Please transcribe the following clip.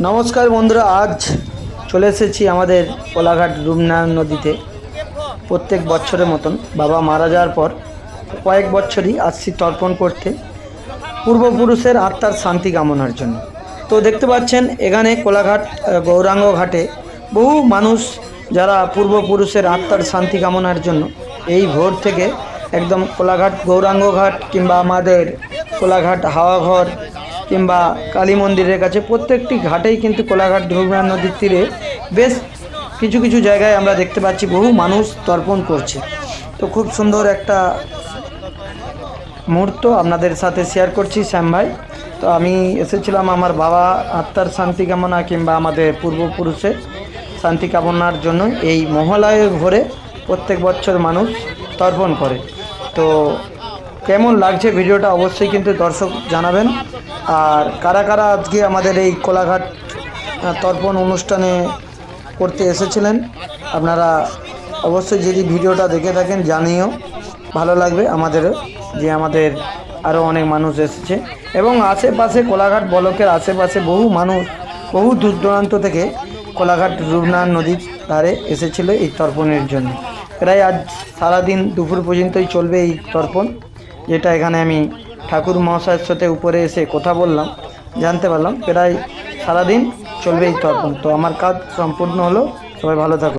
নমস্কার বন্ধুরা, আজ চলে এসেছি আমাদের কোলাঘাট রূপনারায়ণ নদীতে। প্রত্যেক বছরের মতন বাবা মারা যাওয়ার পর কয়েক বছরই আসছি তর্পণ করতে, পূর্বপুরুষের আত্মার শান্তি কামনার জন্য। তো দেখতে পাচ্ছেন এখানে কোলাঘাট গৌরাঙ্গ ঘাটে বহু মানুষ যারা পূর্বপুরুষের আত্মার শান্তি কামনার জন্য এই ভোর থেকে একদম কোলাঘাট গৌরাঙ্গ ঘাট কিংবা আমাদের কোলাঘাট হাওয়াঘর কিংবা কালী মন্দিরের কাছে প্রত্যেকটি ঘাটেই কিন্তু কোলাঘাট রূপনারায়ণ নদীর তীরে বেশ কিছু কিছু জায়গায় আমরা দেখতে পাচ্ছি বহু মানুষ তর্পণ করছে। তো খুব সুন্দর একটা মুহূর্ত আপনাদের সাথে শেয়ার করছি শ্যাম ভাই। তো আমি এসেছিলাম আমার বাবা আত্মার শান্তি কামনা কিংবা আমাদের পূর্বপুরুষের শান্তি কামনার জন্য। এই মহালয়ের ভোরে প্রত্যেক বছর মানুষ তর্পণ করে। তো কেমন লাগছে ভিডিওটা অবশ্যই কিন্তু দর্শক জানাবেন। আর কারা কারা আজকে আমাদের এই কোলাঘাট তর্পণ অনুষ্ঠানে করতে এসেছিলেন আপনারা অবশ্যই যদি ভিডিওটা দেখে থাকেন জানিও, ভালো লাগবে আমাদেরও যে আমাদের আরও অনেক মানুষ এসেছে। এবং আশেপাশে কোলাঘাট ব্লকের আশেপাশে বহু মানুষ বহু দূর দূরান্ত থেকে কোলাঘাট রূপনারায়ণ নদীর ধারে এসেছিল এই তর্পণের জন্য। প্রায় আজ সারাদিন দুপুর পর্যন্তই চলবে এই তর্পণ, যেটা এখানে আমি ঠাকুর মহাশয়ের সাথে উপরে এসে কথা বললাম, জানতে পারলাম প্রায় সারাদিন চলবে এই তর্পণ। তো আমার কাজ সম্পূর্ণ হলো। সবাই ভালো থাকুন।